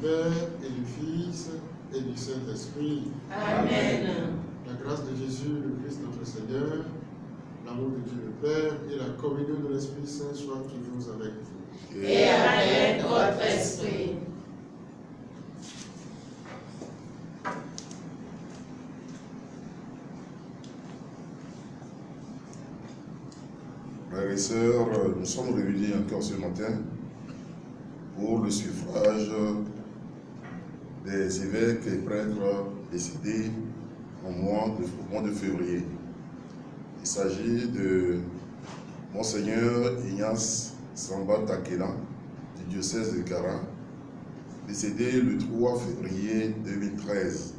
Père et du Fils et du Saint-Esprit. Amen. La grâce de Jésus, le Christ notre Seigneur, l'amour de Dieu le Père et la communion de l'Esprit Saint soient toujours avec vous. Et avec votre esprit. Frères et sœurs, nous sommes réunis encore ce matin pour le suffrage des évêques et prêtres décédés au mois de février. Il s'agit de Monseigneur Ignace Samba Takela du diocèse de Kara, décédé le 3 février 2013,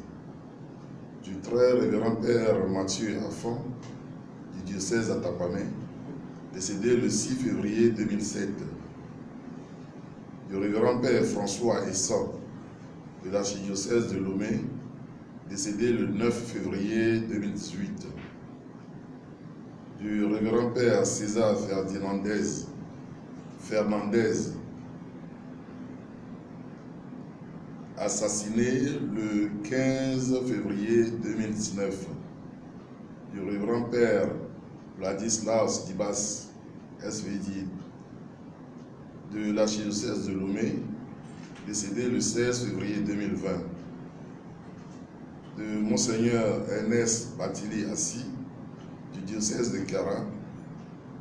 du très révérend Père Mathieu Affan du diocèse d'Atapamé, décédé le 6 février 2007, du révérend Père François Essa de l'archidiocèse de Lomé, décédé le 9 février 2018, du révérend Père César Fernandez, assassiné le 15 février 2019, du révérend Père Vladislav Dibas, SVD, de l'archidiocèse de Lomé, décédé le 16 février 2020, de Monseigneur Ernest Batili Assi, du diocèse de Kara,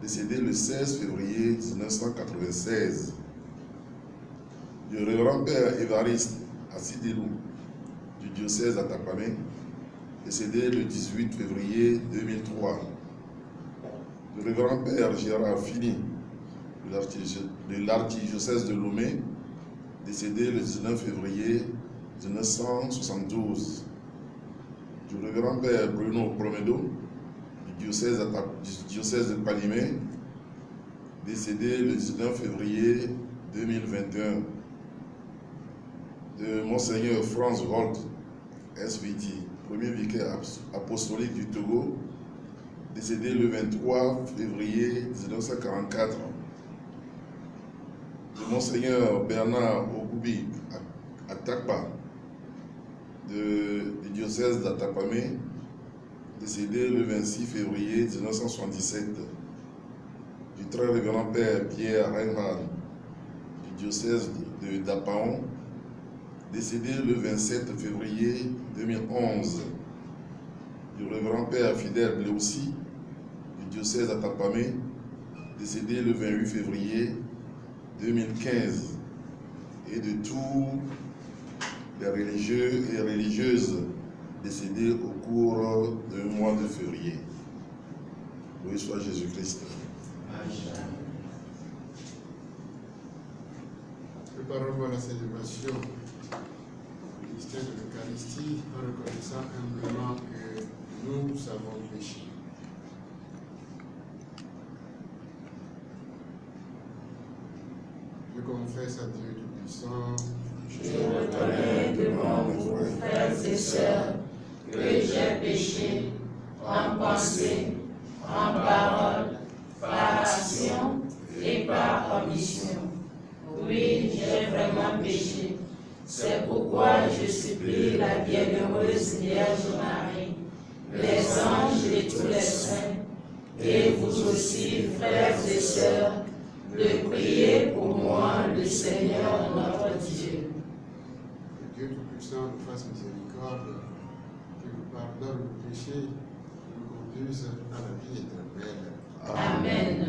décédé le 16 février 1996, du révérend Père Évariste Assidilou, du diocèse d'Atapamé, décédé le 18 février 2003, le révérend Père Gérard Fini de l'archidiocèse de Lomé, décédé le 19 février 1972, du révérend Père Bruno Promedo du diocèse de Palimé, décédé le 19 février 2021, de Monseigneur Franz Holt, SVT, premier vicaire apostolique du Togo, décédé le 23 février 1944, de Monseigneur Bernard Ogoubi Atakpa du diocèse d'Atapamé, décédé le 26 février 1977, du très révérend Père Pierre Reinhard du diocèse de Dapaon, décédé le 27 février 2011, du révérend Père Fidèle Bleussi du diocèse d'Atapamé, décédé le 28 février 2015, et de tous les religieux et religieuses décédés au cours du mois de février. Loué soit Jésus-Christ. Préparons-nous à la célébration du mystère de l'Eucharistie en reconnaissant humblement que nous avons péché. Je confesse à Dieu Tout-Puissant. Je reconnais devant vous, frères et sœurs, que j'ai péché en pensée, en parole, par action et par omission. Oui, j'ai vraiment péché. C'est pourquoi je supplie la bienheureuse Vierge Marie, les anges et tous les saints, et vous aussi, frères et sœurs, de prier pour moi, le Seigneur notre Dieu. Que Dieu Tout-Puissant nous fasse miséricorde, qu'il nous pardonne nos péchés, qu'il nous conduise à la vie éternelle. Amen.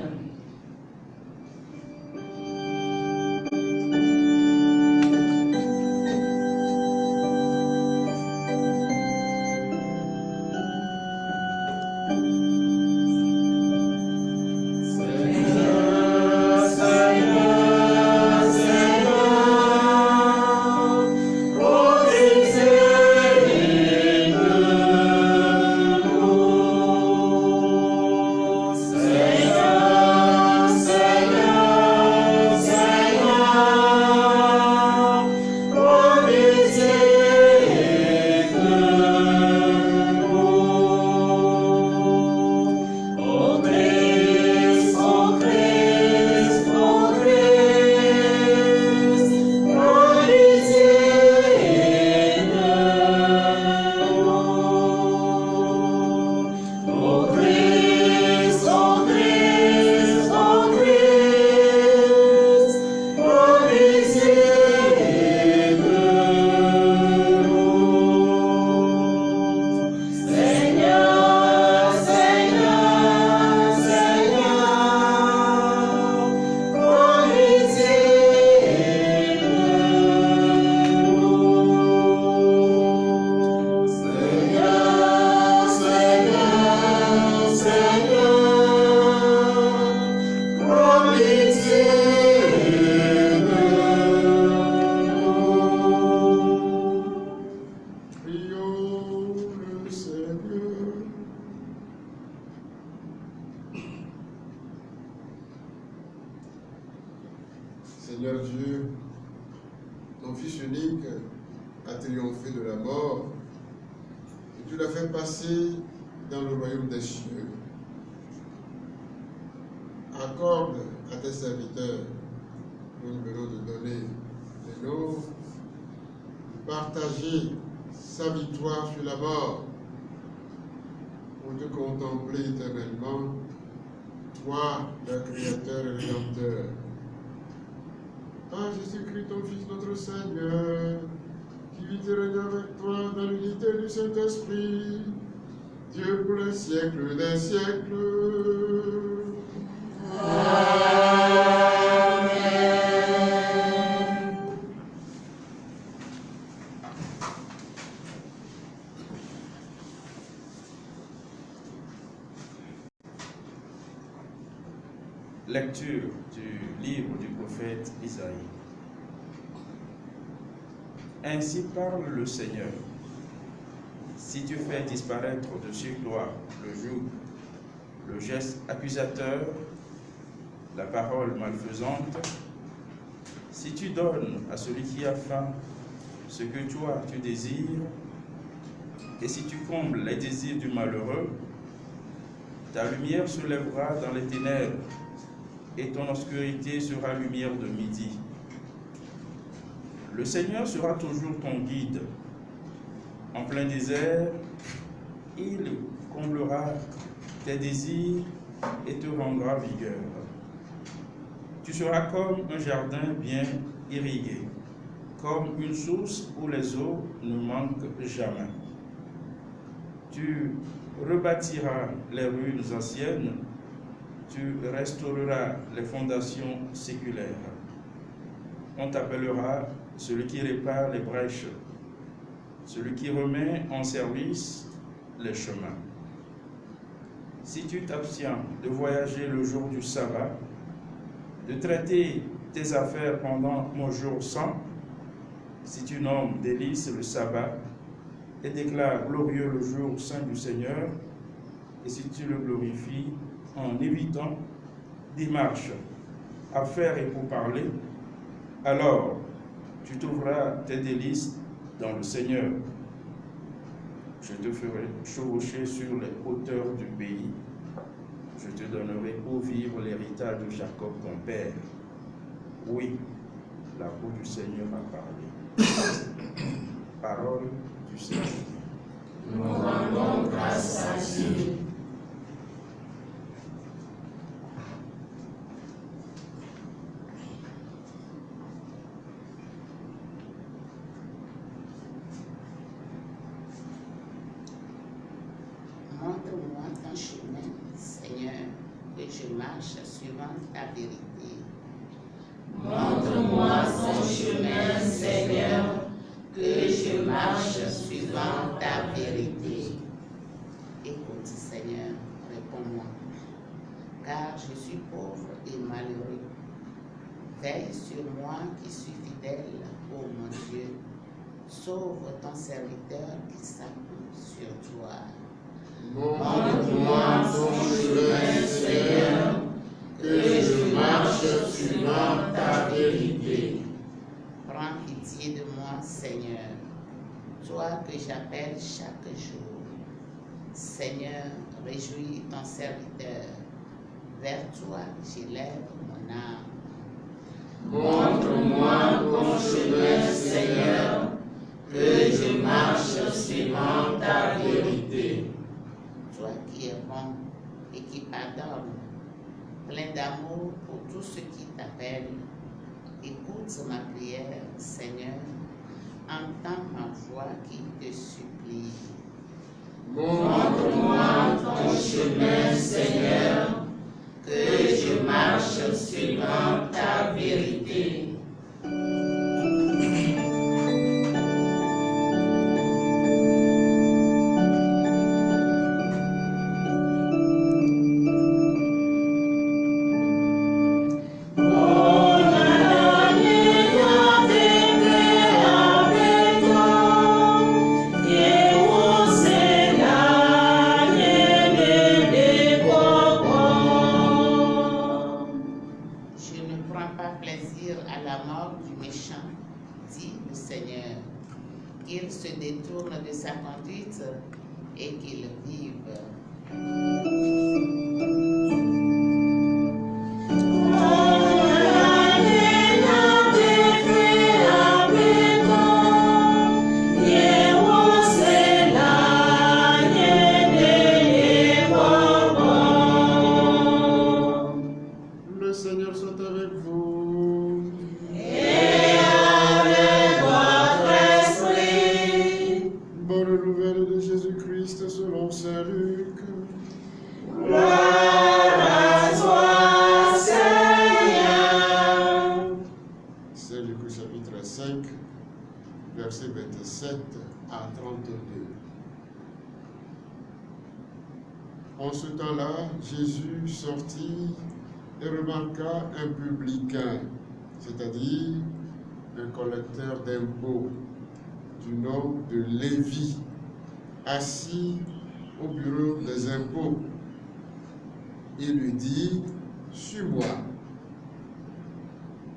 Seigneur, Seigneur Dieu, ton Fils unique a triomphé de la mort et tu l'as fait passer dans le royaume des cieux. Accorde à tes serviteurs, nous venons de donner les nôtres, de partager sa victoire sur la mort pour te contempler éternellement, toi, le Créateur et Rédempteur. Par Jésus-Christ, ton Fils, notre Seigneur, qui vit et règne avec toi dans l'unité du Saint-Esprit, Dieu pour les siècles des siècles. Lecture du livre du prophète Isaïe. Ainsi parle le Seigneur. Si tu fais disparaître de sur toi le joug, le geste accusateur, la parole malfaisante, si tu donnes à celui qui a faim ce que toi tu désires, et si tu combles les désirs du malheureux, ta lumière se lèvera dans les ténèbres, et ton obscurité sera lumière de midi. Le Seigneur sera toujours ton guide. En plein désert, il comblera tes désirs et te rendra vigueur. Tu seras comme un jardin bien irrigué, comme une source où les eaux ne manquent jamais. Tu rebâtiras les ruines anciennes, tu restaureras les fondations séculaires. On t'appellera celui qui répare les brèches, celui qui remet en service les chemins. Si tu t'abstiens de voyager le jour du sabbat, de traiter tes affaires pendant mon jour saint, si tu nommes délice le sabbat et déclares glorieux le jour saint du Seigneur, et si tu le glorifies en évitant démarches, affaires et pourparlers, alors tu trouveras tes délices dans le Seigneur. Je te ferai chevaucher sur les hauteurs du pays. Je te donnerai pour vivre l'héritage de Jacob ton père. Oui, la bouche du Seigneur a parlé. Parole du Seigneur. Nous rendons grâce à Dieu. Montre-moi ton chemin, Seigneur, que je marche suivant ta vérité. Montre-moi ton chemin, Seigneur, que je marche suivant ta vérité. Écoute, Seigneur, réponds-moi, car je suis pauvre et malheureux. Veille sur moi qui suis fidèle, ô mon Dieu. Sauve ton serviteur qui s'appuie sur toi. Montre-moi ton chemin, Seigneur, que je marche suivant ta vérité. Prends pitié de moi, Seigneur, toi que j'appelle chaque jour. Seigneur, réjouis ton serviteur. Vers toi, j'élève mon âme. Montre-moi ton chemin, Seigneur, que je marche suivant ta vérité. Toi qui es bon et qui pardonne, plein d'amour pour tous ceux qui t'appellent. Écoute ma prière, Seigneur, entends ma voix qui te supplie. Montre-moi ton chemin, Seigneur, que je marche suivant ta vérité. Je ne la mort du méchant, dit le Seigneur, qu'il se détourne de sa conduite et qu'il vive. Le Seigneur soit avec vous. Et avec votre esprit. Bonne nouvelle de Jésus-Christ selon saint Luc. Gloire à toi, Seigneur. Saint Luc au chapitre 5, versets 27 à 32. En ce temps-là, Jésus sortit et remarqua un publicain, c'est-à-dire un collecteur d'impôts du nom de Lévi, assis au bureau des impôts. Il lui dit, « Suis-moi. »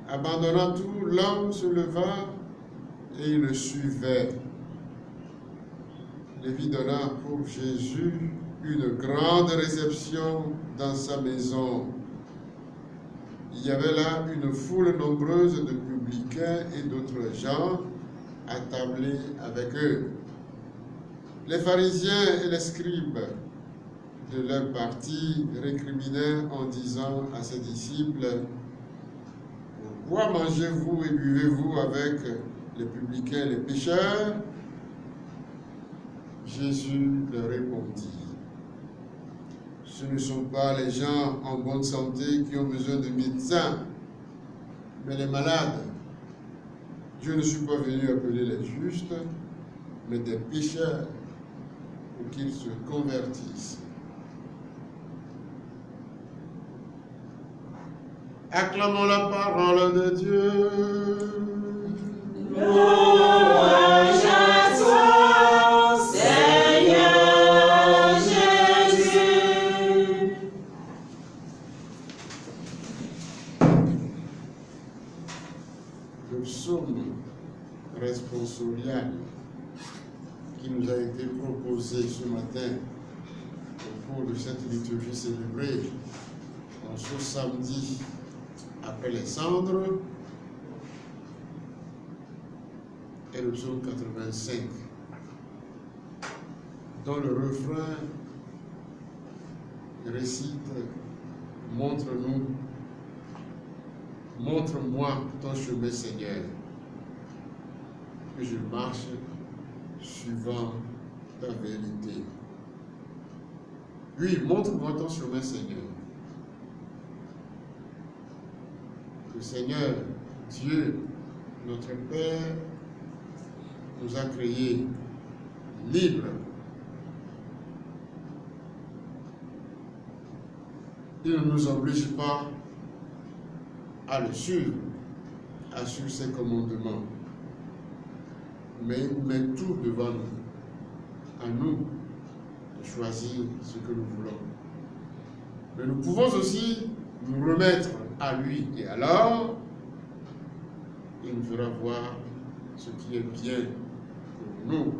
Abandonnant tout, l'homme se leva et il le suivait. Lévi donna pour Jésus une grande réception dans sa maison. Il y avait là une foule nombreuse de publicains et d'autres gens attablés avec eux. Les pharisiens et les scribes de leur parti récriminaient en disant à ses disciples, « Pourquoi mangez-vous et buvez-vous avec les publicains et les pécheurs ?» Jésus leur répondit, « Ce ne sont pas les gens en bonne santé qui ont besoin de médecins, mais les malades. Je ne suis pas venu appeler les justes, mais des pécheurs pour qu'ils se convertissent. » Acclamons la parole de Dieu. Louange à toi, Seigneur Jésus. Le psaume responsorial qui nous a été proposé ce matin au cours de cette liturgie célébrée en ce samedi après les cendres est le psaume 85, dont le refrain récite « Montre-nous, montre-moi ton chemin, Seigneur, que je marche suivant ta vérité. » Oui, montre-moi ton chemin, Seigneur. Le Seigneur, Dieu, notre Père, nous a créés libres. Il ne nous oblige pas à le suivre, à suivre ses commandements. Mais il met tout devant nous, à nous de choisir ce que nous voulons. Mais nous pouvons aussi nous remettre à lui, et alors il nous fera voir ce qui est bien pour nous.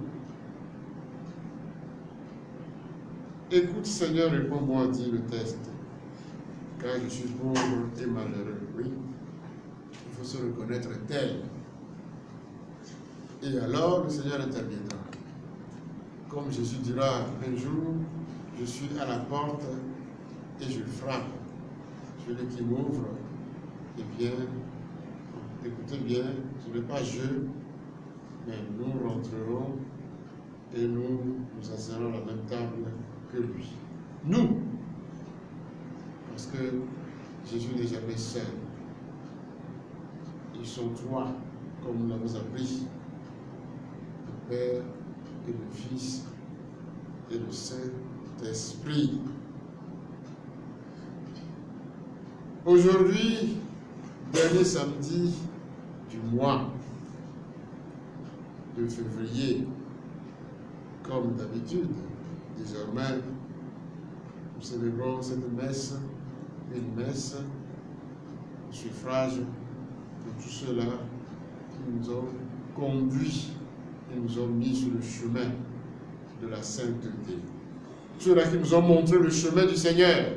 Écoute, Seigneur, réponds-moi, dit le texte, car je suis pauvre et malheureux. Oui, il faut se reconnaître tel. Et alors le Seigneur interviendra. Comme Jésus dira un jour, je suis à la porte et je frappe. Celui qui m'ouvre, eh bien, écoutez bien, ce n'est pas je, mais nous rentrerons et nous asserrons à la même table que lui. Nous, parce que Jésus n'est jamais seul. Ils sont trois, comme nous l'avons appris, le Père et le Fils et le Saint-Esprit. Aujourd'hui, dernier samedi du mois de février, comme d'habitude, désormais, nous célébrons cette messe, une messe au suffrage de tous ceux-là qui nous ont conduits, qui nous ont mis sur le chemin de la sainteté. Ceux-là qui nous ont montré le chemin du Seigneur,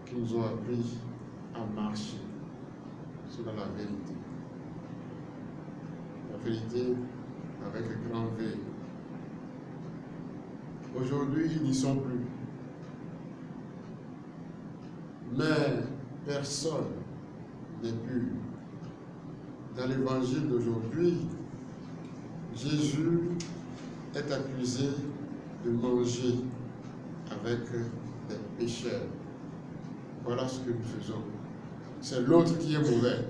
qui nous ont appris à marcher selon la vérité. La vérité avec un grand V. Aujourd'hui, ils n'y sont plus. Mais personne n'est pur. Dans l'évangile d'aujourd'hui, Jésus est accusé de manger avec des pécheurs. Voilà ce que nous faisons. C'est l'autre qui est mauvais.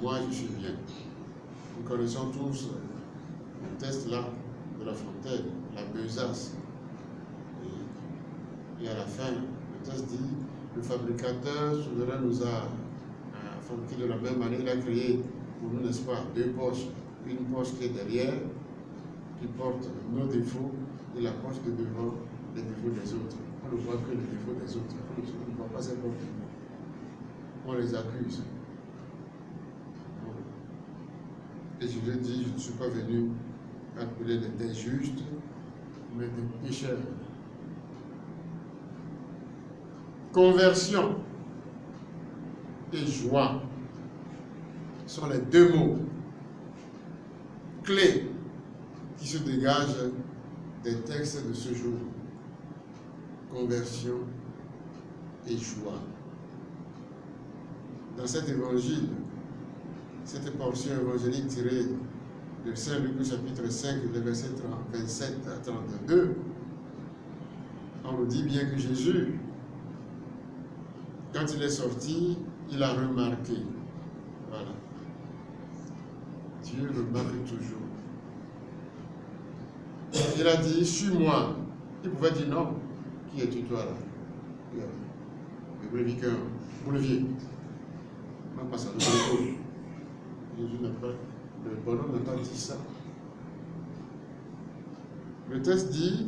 Moi, je suis bien. Nous connaissons tous le test là de La Fontaine, la besace. Et à la fin, le test dit, le fabricateur souverain nous a fabriqué de la même manière, il a créé pour nous, n'est-ce pas, deux poches. Une poche qui est derrière, qui porte nos défauts, et la poche de devant, les défauts des autres. On ne voit que les défauts des autres. On ne voit pas ses propres défauts. On les accuse. Et je lui ai dit, je ne suis pas venu appeler des justes, mais des pécheurs. Conversion et joie sont les deux mots clés qui se dégagent des textes de ce jour. Conversion et joie. Dans cet évangile, cette portion évangélique tirée de Saint Luc chapitre 5, les versets 27 à 32, on nous dit bien que Jésus, quand il est sorti, il a remarqué. Voilà. Dieu remarque toujours. Il a dit, suis-moi. Il pouvait dire non. Qui es-tu toi là? Le brévicaire, boulevier. Même pas ça, le brévicaire. Jésus n'a pas, le bonhomme n'a pas dit ça. Le texte dit,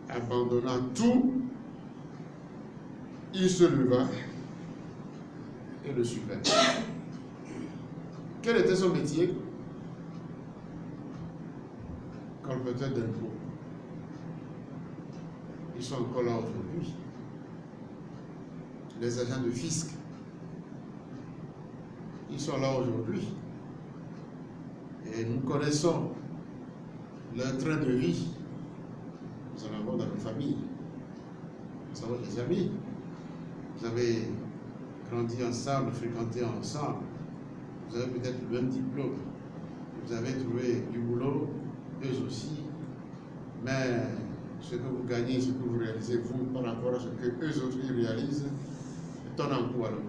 abandonnant tout, il se leva et le suivait. Quel était son métier? Colporteur d'impôts. Ils sont encore là aujourd'hui. Les agents de fisc, ils sont là aujourd'hui. Et nous connaissons leur train de vie. Nous en avons dans nos familles. Nous avons des amis. Vous avez grandi ensemble, fréquenté ensemble. Vous avez peut-être le même diplôme. Vous avez trouvé du boulot, eux aussi. Mais ce que vous gagnez, ce que vous réalisez, vous, par rapport à ce que eux autres ils réalisent, ton emploi alors.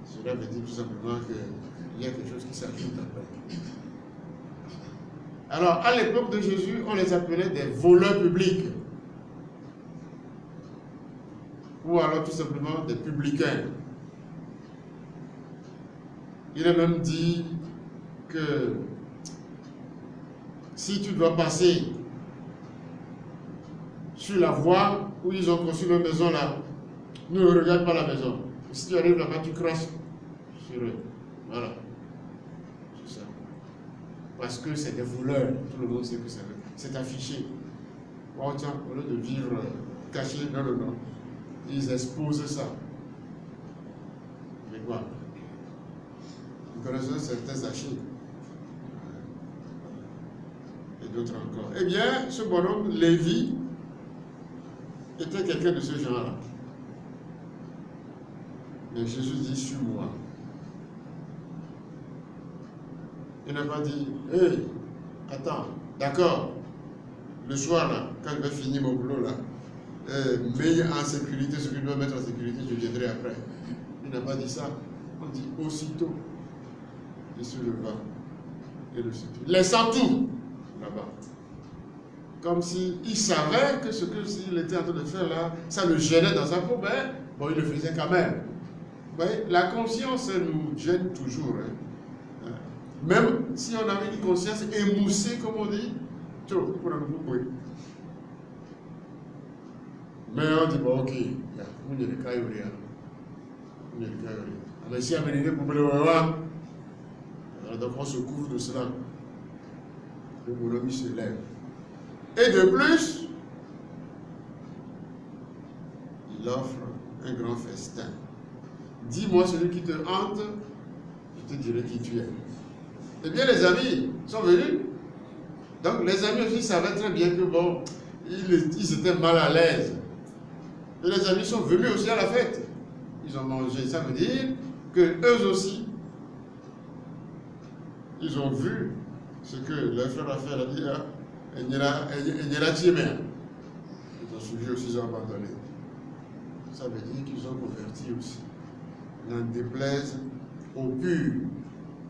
Cela veut dire tout simplement qu'il y a quelque chose qui s'ajoute après. Alors, à l'époque de Jésus, on les appelait des voleurs publics. Ou alors tout simplement des publicains. Il a même dit que si tu dois passer sur la voie où ils ont construit leur maison là, ne regarde pas la maison. Si tu arrives là-bas, tu craches sur eux. Voilà. C'est ça. Parce que c'est des voleurs. Tout le monde sait que c'est affiché. Oh tiens, au lieu de vivre caché, non. Ils exposent ça. Mais quoi? Vous connaissez certains achats. Et d'autres encore. Eh bien, ce bonhomme, Lévi, était quelqu'un de ce genre-là. Mais Jésus dit, suis-moi. Il n'a pas dit, hé, attends, d'accord, le soir là, quand je vais finir mon boulot là, mets en sécurité ce que je dois mettre en sécurité, je viendrai après. Il n'a pas dit ça. On dit aussitôt, il se leva et le suivit. Laissant tout là-bas. Comme s'il savait que ce qu'il était en train de faire là, ça le gênait dans sa peau, mais bon, il le faisait quand même. Vous voyez, la conscience nous gêne toujours. Hein. Même si on avait une conscience émoussée, comme on dit, tout pour nous couper. Mais on dit, bon, ok, on est le cas, mais si on a une pour le voir, donc on se couvre de cela. Le bonhomme se lève. Et de plus, il offre un grand festin. Dis-moi celui qui te hante, je te dirai qui tu es. Eh bien, les amis sont venus. Donc, les amis aussi savaient très bien que bon, ils étaient mal à l'aise. Et les amis sont venus aussi à la fête. Ils ont mangé. Ça veut dire que eux aussi, ils ont vu ce que leur frère a fait. Il a dit, il y a la tiémère. Ils ont suivi aussi, ils ont abandonné. Ça veut dire qu'ils ont converti aussi. N'en déplaise au pur,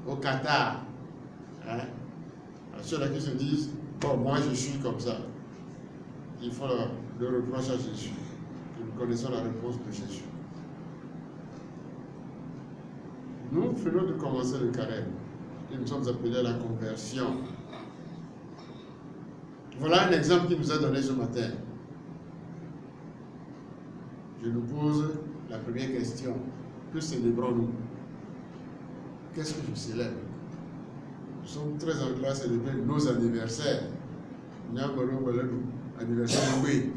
au cathare. Hein? À ceux-là qui se disent, bon, moi je suis comme ça. Il faut le reproche à Jésus. Nous connaissons la réponse de Jésus. Nous venons de commencer le carême et nous sommes appelés à la conversion. Voilà un exemple qu'il nous a donné ce matin. Je nous pose la première question. Que célébrons-nous? Qu'est-ce que je célèbre? Nous sommes très enclins à célébrer nos anniversaires. Anniversaire oui.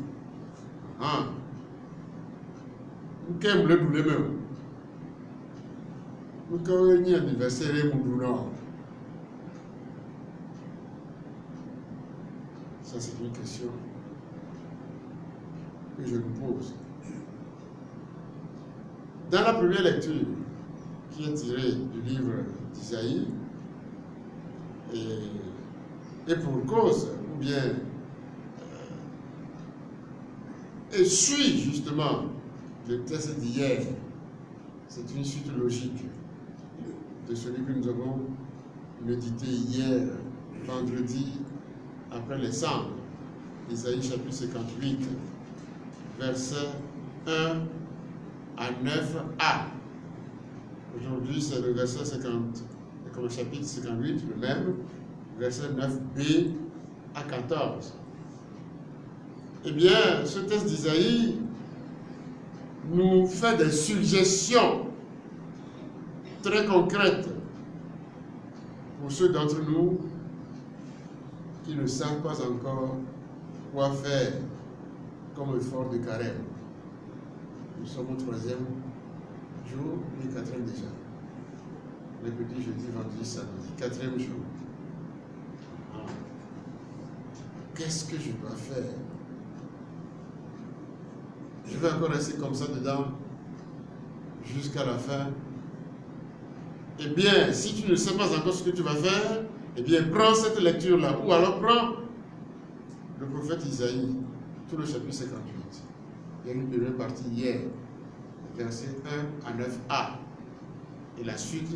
Ah. Nous sommes le double même. Nous sommes un anniversaire et nous. Ça, c'est une question que je nous pose. Dans la première lecture, qui est tirée du livre d'Isaïe, et pour cause, ou bien, et suit justement le texte d'hier, c'est une suite logique de celui que nous avons médité hier, vendredi, après les cendres, Isaïe chapitre 58, versets 1 à 9a. Aujourd'hui, c'est le verset 50, comme le chapitre 58, le même, verset 9b à 14. Eh bien, ce texte d'Isaïe nous fait des suggestions très concrètes pour ceux d'entre nous qui ne savent pas encore quoi faire comme effort de carême. Nous sommes au 3e jour, le 4e déjà. Mercredi, jeudi, vendredi, samedi, 4e jour. Qu'est-ce que je dois faire? Je vais encore rester comme ça dedans jusqu'à la fin. Eh bien, si tu ne sais pas encore ce que tu vas faire, eh bien, prends cette lecture-là. Ou alors prends le prophète Isaïe, tout le chapitre 58. Il y a une première partie hier, verset 1 à 9a. Et la suite,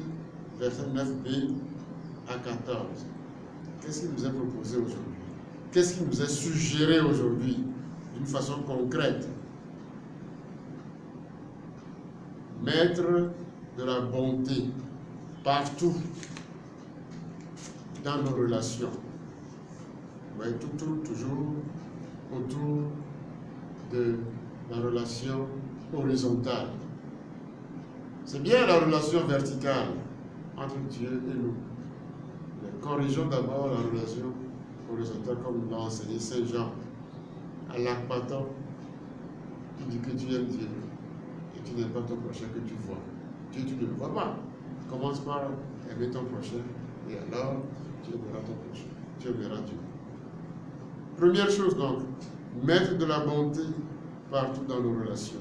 verset 9b à 14. Qu'est-ce qui nous est proposé aujourd'hui? Qu'est-ce qui nous est suggéré aujourd'hui d'une façon concrète? Mettre de la bonté partout dans nos relations. Vous voyez, toujours autour de la relation horizontale. C'est bien la relation verticale entre Dieu et nous. Mais corrigeons d'abord la relation horizontale comme nous l'a enseigné Saint Jean à l'Arpaton, qui dit que tu aimes Dieu et tu n'aimes pas ton prochain que tu vois. Dieu, tu ne le vois pas. Commence par aimer ton prochain et alors tu aimeras ton prochain. Tu aimeras Dieu. Première chose donc, mettre de la bonté partout dans nos relations.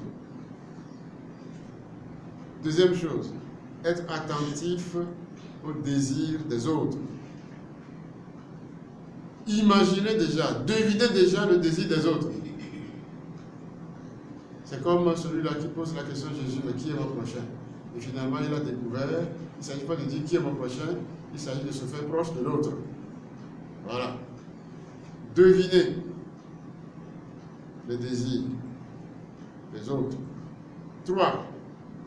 Deuxième chose, être attentif aux désirs des autres. Imaginez déjà, devinez déjà le désir des autres. C'est comme celui-là qui pose la question à Jésus, mais qui est mon prochain? Et finalement, il a découvert, il ne s'agit pas de dire qui est mon prochain, il s'agit de se faire proche de l'autre. Voilà. Devinez les désirs des autres. 3.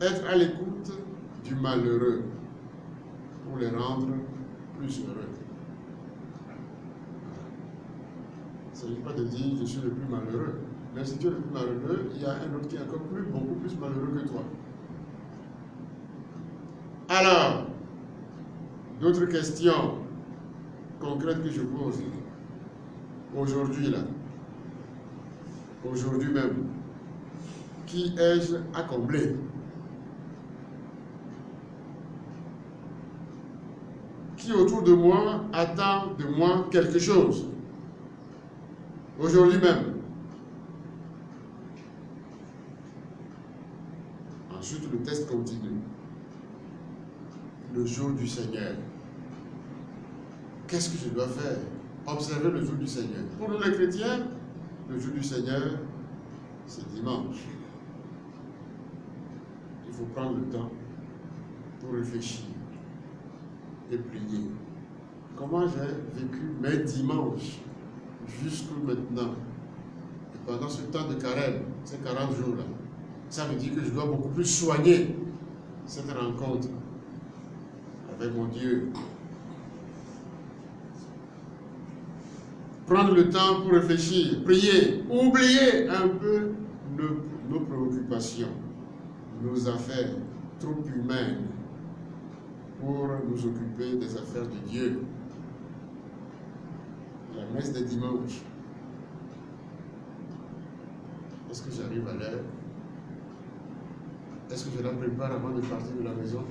Être à l'écoute du malheureux pour les rendre plus heureux. ne s'agit pas de dire je suis le plus malheureux. Même si tu es le plus malheureux, il y a un autre qui est encore beaucoup plus malheureux que toi. Alors, d'autres questions concrètes que je pose aujourd'hui là, aujourd'hui même. Qui ai-je à combler? Qui autour de moi attend de moi quelque chose? Aujourd'hui même. Ensuite, le test continue. Le jour du Seigneur. Qu'est-ce que je dois faire? Observer le jour du Seigneur. Pour nous les chrétiens, le jour du Seigneur, c'est dimanche. Il faut prendre le temps pour réfléchir et prier. Comment j'ai vécu mes dimanches jusqu'à maintenant? Et pendant ce temps de carême, ces 40 jours-là, ça veut dire que je dois beaucoup plus soigner cette rencontre avec mon Dieu. Prendre le temps pour réfléchir, prier, oublier un peu nos préoccupations, nos affaires trop humaines pour nous occuper des affaires de Dieu. La messe des dimanches. Est-ce que j'arrive à l'heure? Est-ce que je la prépare avant de partir de la maison?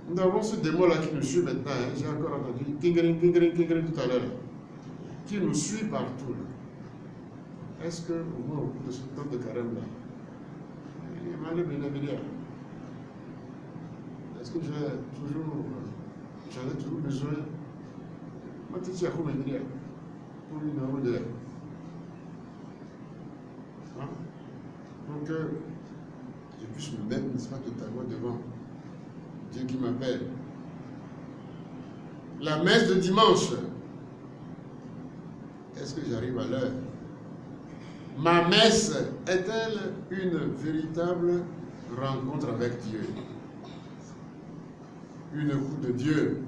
Nous avons ce démon-là qui nous suit maintenant. Hein. J'ai encore entendu kingering tout à l'heure. Qui nous suit partout. Là. Est-ce que, au moins au cours de ce temps de carême-là, il y a mal de bénévolat? Est-ce que j'en ai toujours besoin? Moi, tu sais à quoi me dire pour une heure ou deux. Hein? Pour que je puisse me mettre, n'est-ce pas, totalement devant Dieu qui m'appelle. La messe de dimanche. Est-ce que j'arrive à l'heure? Ma messe est-elle une véritable rencontre avec Dieu? Une écoute de Dieu?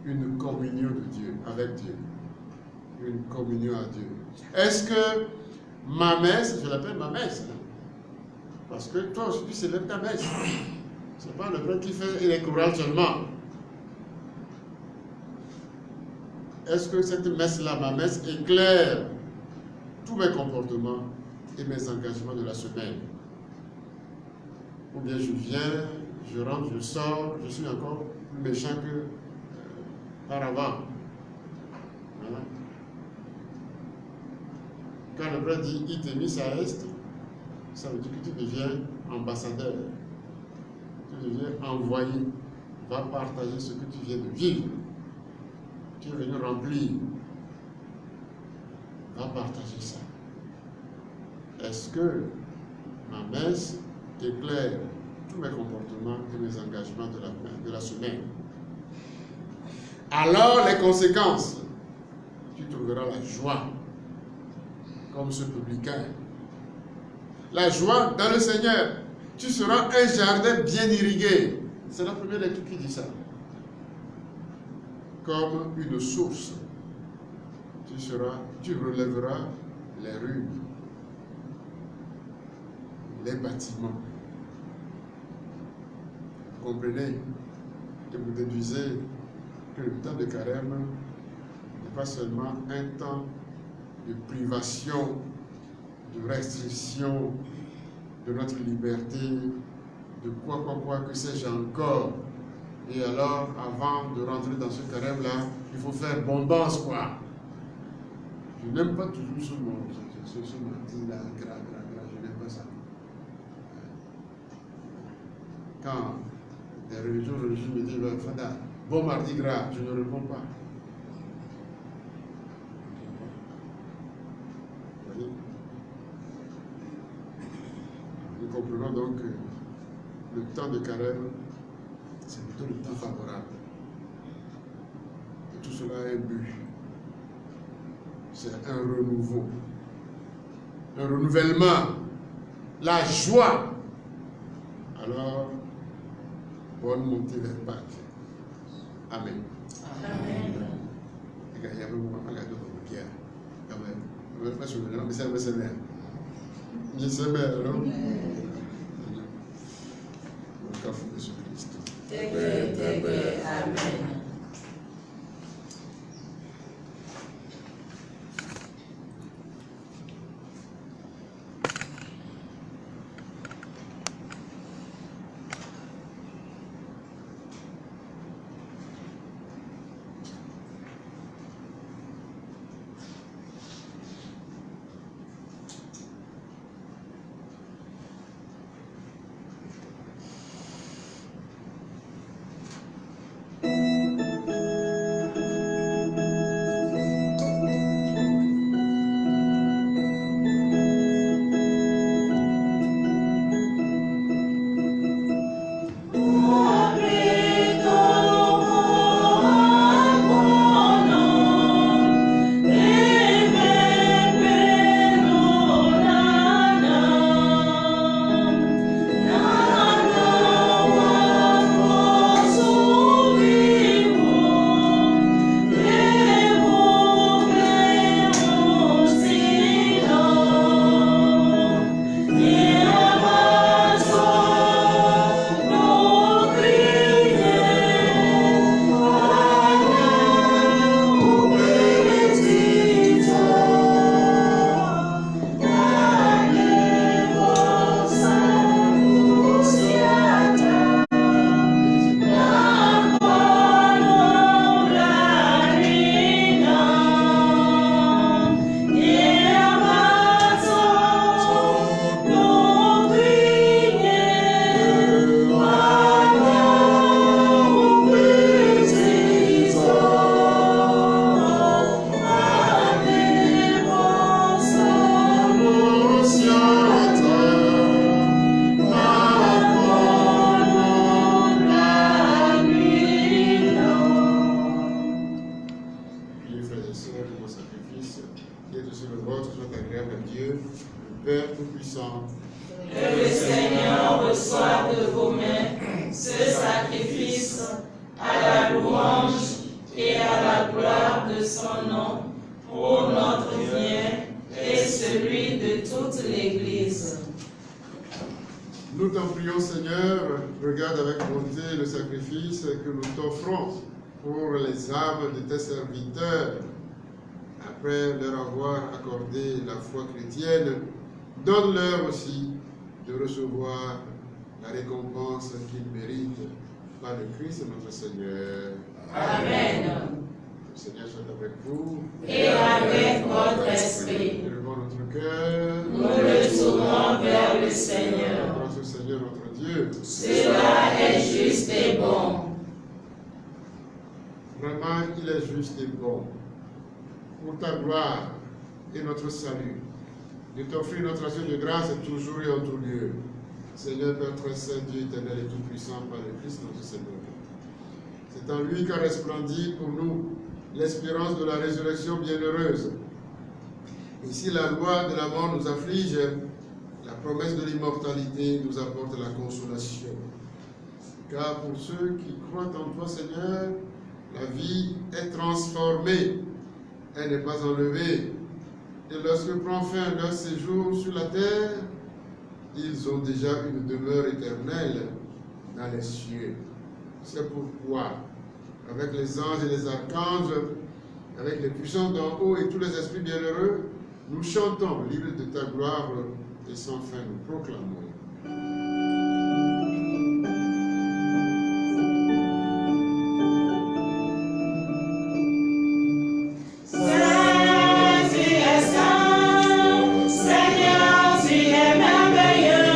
Une communion de Dieu, avec Dieu? Une communion à Dieu? Est-ce que ma messe, je l'appelle ma messe, parce que toi aussi tu célèbres ta messe. Ce n'est pas le prêtre qui fait les chorales seulement. Est-ce que cette messe-là, ma messe, éclaire tous mes comportements et mes engagements de la semaine? Ou bien je viens, je rentre, je sors, je suis encore plus méchant que par avant. Voilà. Quand le prêtre dit itemis à est, ça veut dire que tu deviens ambassadeur. Tu deviens envoyé, va partager ce que tu viens de vivre. Tu es venu remplir, va partager ça. Est-ce que ma messe éclaire tous mes comportements et mes engagements de la semaine? Alors les conséquences, tu trouveras la joie, comme ce publicain. La joie dans le Seigneur. Tu seras un jardin bien irrigué. C'est la première lecture qui dit ça. Comme une source. Tu relèveras les rues, les bâtiments. Vous comprenez que vous déduisez que le temps de carême n'est pas seulement un temps de privation, de restriction de notre liberté, de quoi que sais-je encore. Et alors, avant de rentrer dans ce carême-là, il faut faire bombance, quoi. Je n'aime pas toujours ce matin-là, gras, je n'aime pas ça. Quand les religions me disent, Fada, bon mardi gras, je ne réponds pas. Vous voyez? Nous comprenons donc que le temps de carême, c'est plutôt le temps favorable. Et tout cela a un but. C'est un renouveau, un renouvellement, la joie. Alors, bonne montée vers Pâques. Amen. Amen. Amen. Nous t'en prions, Seigneur, regarde avec bonté le sacrifice que nous t'offrons pour les âmes de tes serviteurs. Après leur avoir accordé la foi chrétienne, donne-leur aussi de recevoir la récompense qu'ils méritent par le Christ notre Seigneur. Amen. Le Seigneur soit avec vous. Et avec votre esprit. Élevons notre cœur. Nous le tournons vers le Seigneur. Grâce au Seigneur notre Dieu. Cela est juste et bon. Vraiment, il est juste et bon, pour ta gloire et notre salut, de t'offrir notre action de grâce toujours et en tout lieu. Seigneur Père très saint, Dieu éternel et tout-puissant, par le Christ notre Seigneur. C'est en lui qu'a resplendi pour nous l'espérance de la résurrection bienheureuse. Et si la loi de la mort nous afflige, la promesse de l'immortalité nous apporte la consolation. Car pour ceux qui croient en toi, Seigneur, la vie est transformée, elle n'est pas enlevée. Et lorsque prend fin leur séjour sur la terre, ils ont déjà une demeure éternelle dans les cieux. C'est pourquoi, avec les anges et les archanges, avec les puissants d'en haut et tous les esprits bienheureux, nous chantons l'hymne de ta gloire et sans fin nous proclamons. Seigneur, tu es merveilleux.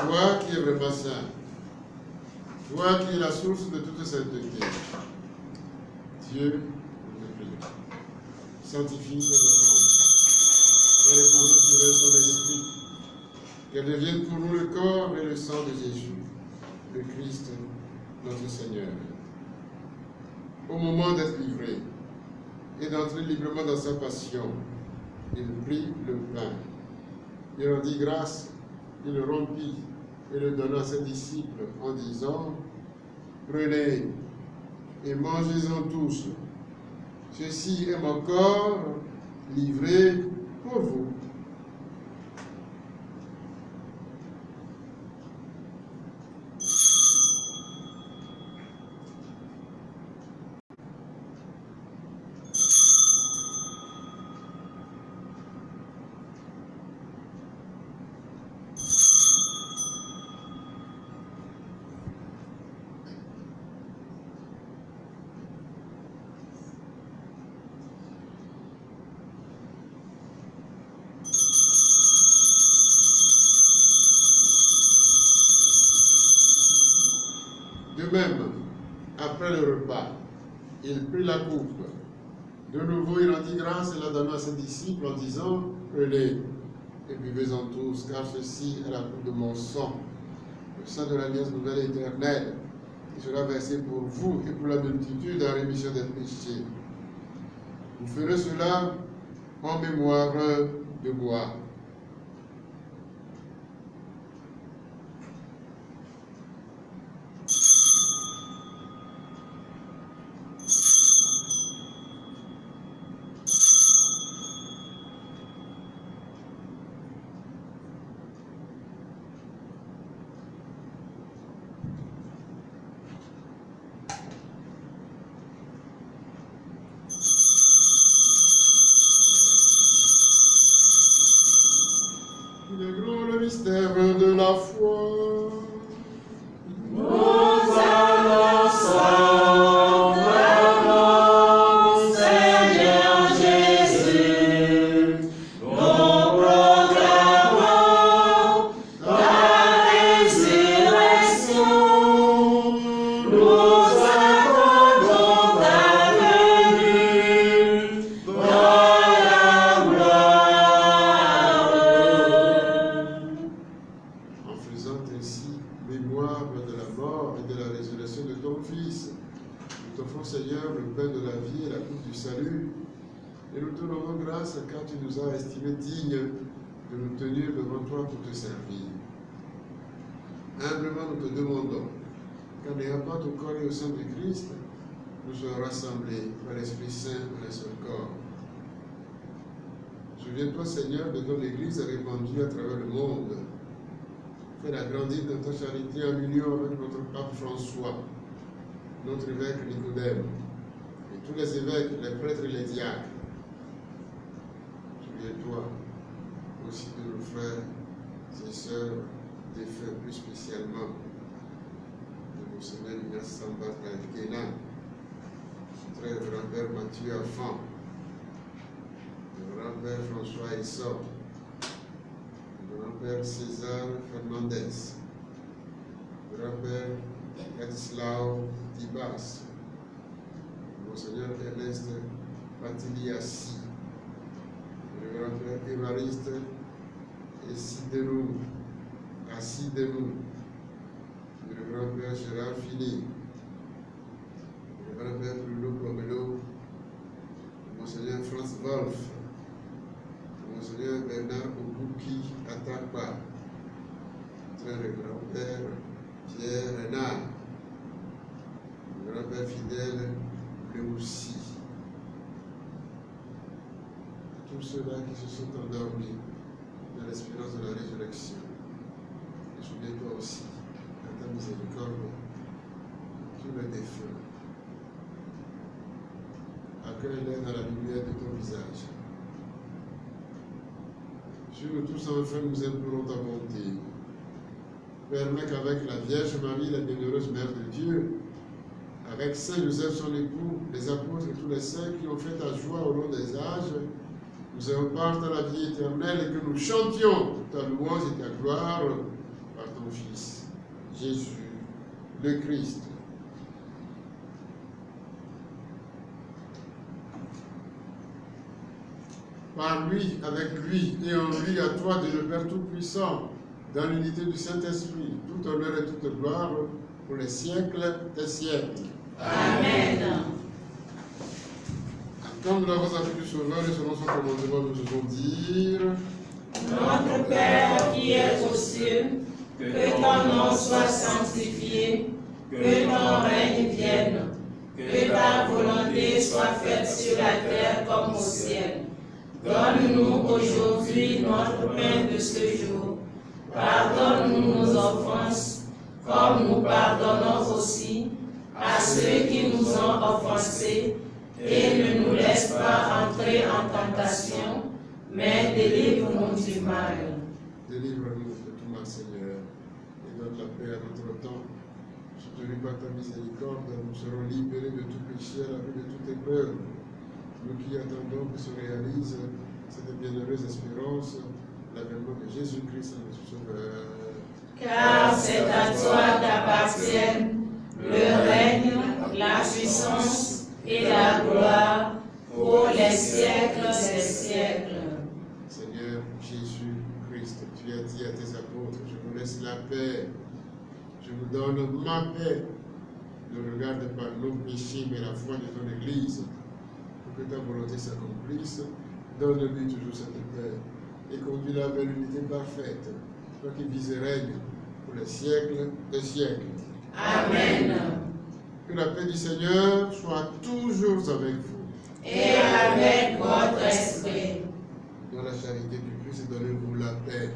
Toi qui es vraiment saint, toi qui es la source de toute sainteté, Dieu, nous te prie, sanctifie ces offrandes, et répandant sur elles ton esprit, qu'elles deviennent pour nous le corps et le sang de Jésus, le Christ, notre Seigneur. Au moment d'être livré et d'entrer librement dans sa passion, il prit le pain, il rendit grâce, il le rompit et le donna à ses disciples en disant, prenez et mangez-en tous. Ceci est mon corps livré pour vous. De même, après le repas, il prit la coupe. De nouveau, il rendit grâce et la donna à ses disciples en disant, prenez et buvez-en tous, car ceci est la coupe de mon sang, le sang de l'alliance nouvelle et éternelle, qui sera versé pour vous et pour la multitude en rémission des péchés. Vous ferez cela en mémoire de moi. Il est grand le mystère de la foi. Nous annonçons vraiment, Seigneur Jésus, nous proclamons ta résurrection, nous attendons ta venue dans la gloire. En faisant ainsi mémoire de la mort et de la résurrection de ton Fils, nous t'offrons, Seigneur, le pain de la vie et la coupe du salut, et nous te rendons grâce car tu nous as estimés dignes de nous tenir devant toi pour te servir. Humblement, nous te demandons qu'en n'ayant pas au corps et au sang du Christ, nous soyons rassemblés par l'Esprit Saint dans un seul corps. Souviens-toi, Seigneur, de ton Église répandue à travers le monde. Fais-la grandir dans ta charité en union avec notre pape François, notre évêque Nicodème, et tous les évêques, les prêtres et les diacres. Souviens-toi aussi de nos frères et sœurs défunts, plus spécialement de Monseigneur Ignace Samba Traekena, très grand-père Mathieu Affan, le grand-père François Essor, le grand-père César Fernandez, le grand-père Ladislao Dibas, Monseigneur Ernest Patiliassi, le grand-père Évariste Assidenou, le grand-père Gérard Fini, le grand-père Bruno Pomelo, Monseigneur Franz Wolf, Monseigneur Bernard Obuki Atakba, le grand-père Pierre Renard, le grand-père fidèle Léoussi. Tous ceux-là qui se sont endormis dans l'espérance de la résurrection. Et souviens-toi aussi, dans ta miséricorde, tous les défunts. Accueille-les dans la lumière de ton visage. Sur nous tous enfin, nous implorons ta bonté. Permets qu'avec la Vierge Marie, la bienheureuse Mère de Dieu, avec Saint Joseph son époux, les apôtres et tous les saints qui ont fait ta joie au long des âges, nous ayons part à la vie éternelle et que nous chantions ta louange et ta gloire par ton Fils, Jésus, le Christ. Par lui, avec lui et en lui, à toi, Dieu le Père Tout-Puissant, dans l'unité du Saint-Esprit, tout honneur et toute gloire pour les siècles des siècles. Amen. Comme nous l'avons appris du Sauveur et selon son commandement, nous osons dire: Notre Père qui es aux cieux, que ton nom soit sanctifié, que ton règne vienne, que ta volonté soit faite sur la terre comme au ciel. Donne-nous aujourd'hui notre pain de ce jour. Pardonne-nous nos offenses, comme nous pardonnons aussi à ceux qui nous ont offensés, et ne nous laisse pas entrer en tentation, mais délivre-nous du mal. Délivre-nous de tout mal, Seigneur, et donne la paix à notre temps. Soutenu par ta miséricorde, nous serons libérés de tout péché à la vue de toute épreuve. Nous qui attendons que se réalise cette bienheureuse espérance, l'avènement de Jésus-Christ, notre Sauveur. Car c'est à toi qu'appartiennent le règne, la puissance et la gloire pour les siècles des siècles. Seigneur Jésus-Christ, tu as dit à tes apôtres: je vous laisse la paix, je vous donne ma paix. Ne regarde pas nos péchés, mais la foi de ton Église, pour que ta volonté s'accomplisse. Donne-lui toujours cette paix et conduis-la vers l'unité parfaite, toi qui vis et règnes pour les siècles des siècles. Amen. Que la paix du Seigneur soit toujours avec vous. Et avec votre esprit. Dans la charité du Christ, donnez-vous la paix.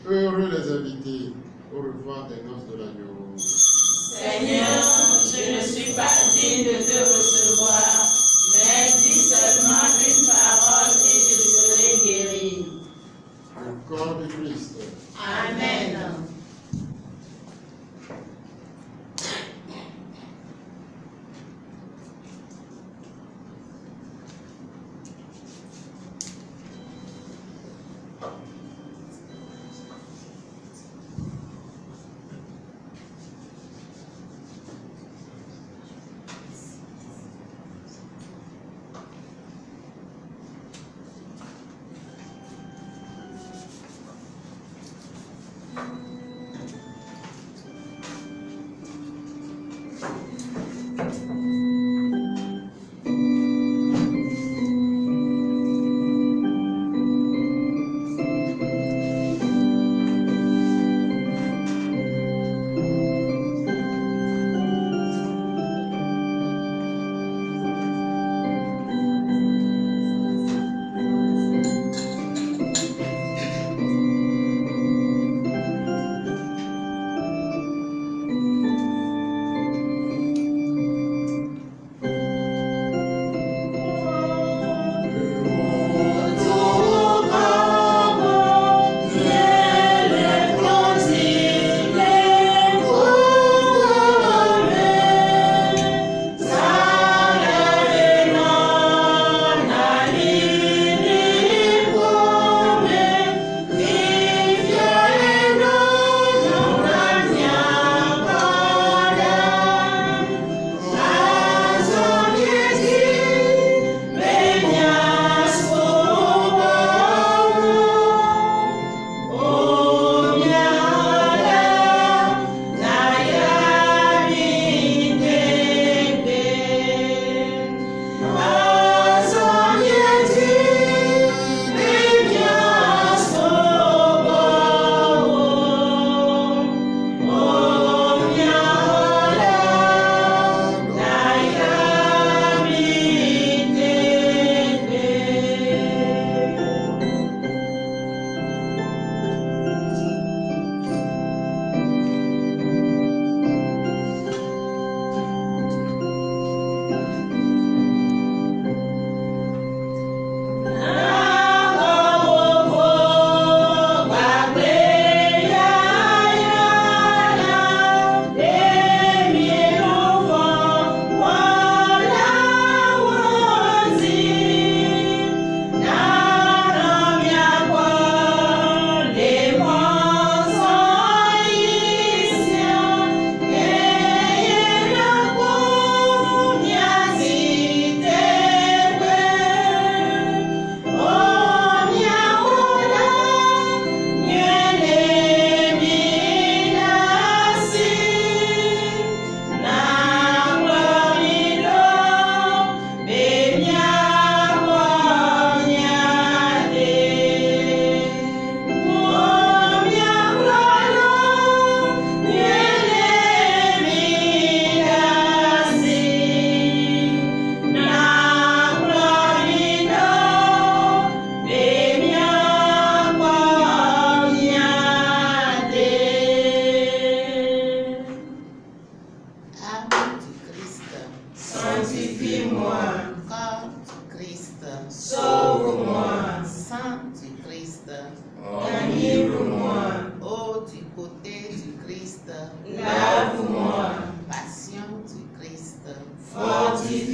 Heureux les invités au revoir des noces de l'agneau. Seigneur, je ne suis pas digne de te recevoir, mais dis seulement une parole et je serai guéri. Le corps du Christ. Amen.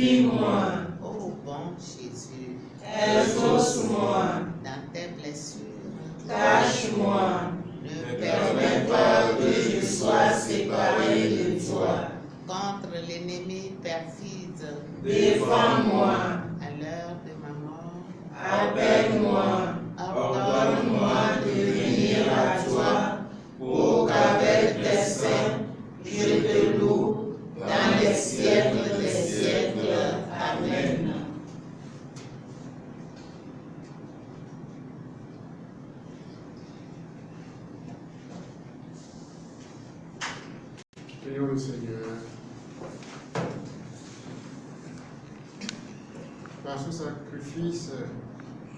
Purifie-moi. Ô bon Jésus, Exauce-moi. dans tes blessures, Cache-moi. Ne permets pas que je sois séparé de toi. contre l'ennemi perfide, Défends-moi. à l'heure de ma mort, Appelle-moi. Ordonne-moi de venir à toi pour qu'avec tes saints, je te loue dans les siècles des siècles. Amen. Prions le Seigneur. Par ce sacrifice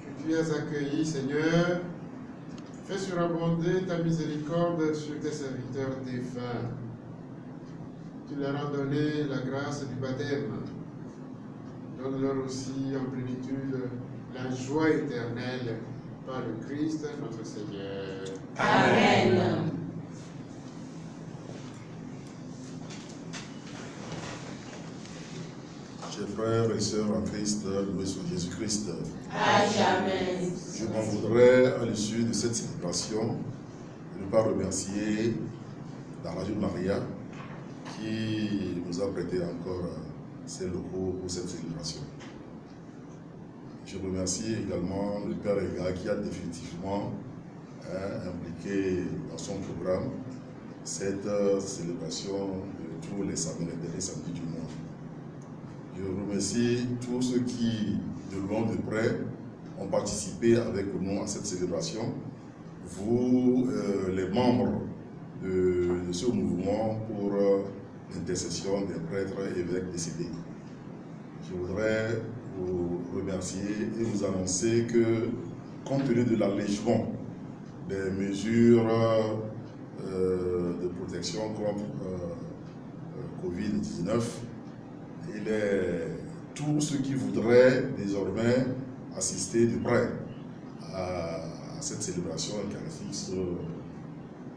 que tu as accueilli, Seigneur, fais surabonder ta miséricorde sur tes serviteurs défunts. Tu leur as donné la grâce du baptême. Donne-leur aussi en plénitude la joie éternelle par le Christ notre Seigneur. Amen. Chers frères et sœurs en Christ, loué soit Jésus-Christ. À jamais. Je m'en voudrais, à l'issue de cette célébration, de ne pas remercier la Radio Maria qui nous a prêté encore ses locaux pour cette célébration. Je remercie également le Père Ega qui a définitivement impliqué dans son programme cette célébration de tous les derniers samedis du mois. Je remercie tous ceux qui, de loin de près, ont participé avec nous à cette célébration. Vous, les membres de ce mouvement pour l'intercession des prêtres et évêques décédés. Je voudrais vous remercier et vous annoncer que, compte tenu de l'allègement des mesures de protection contre Covid-19, il est tous ceux qui voudraient désormais assister de près à cette célébration eucharistique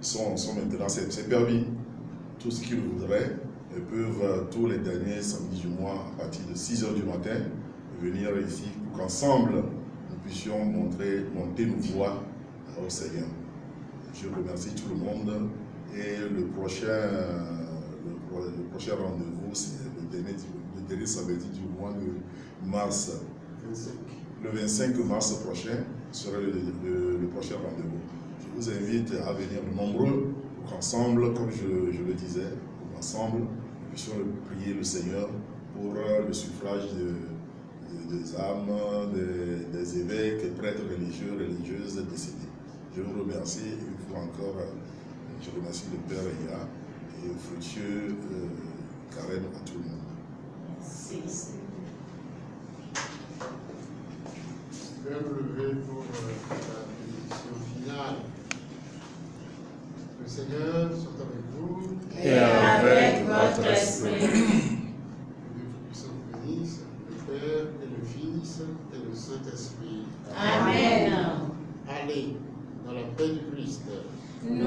sont maintenant, c'est permis. Tous ceux qui le voudraient peuvent tous les derniers samedis du mois à partir de 6 h du matin venir ici pour qu'ensemble nous puissions monter nos voix au Seigneur. Je remercie tout le monde et le prochain rendez-vous, c'est le dernier samedi du mois de mars. Le 25 mars prochain sera le prochain rendez-vous. Je vous invite à venir nombreux pour qu'ensemble, comme je le disais, ensemble, nous puissions prier le Seigneur pour le suffrage des âmes, des évêques, prêtres religieux, religieuses décédés. Je vous remercie une fois encore. Je remercie le Père Ega et fructueux carême à tout le monde. Merci. Je vais me lever pour la bénédiction finale. Le Seigneur soit avec vous. Et avec votre esprit. Que Dieu Tout-Puissant vous bénisse, le Père et le Fils et le Saint-Esprit. Amen. Allez, dans la paix du Christ. Nous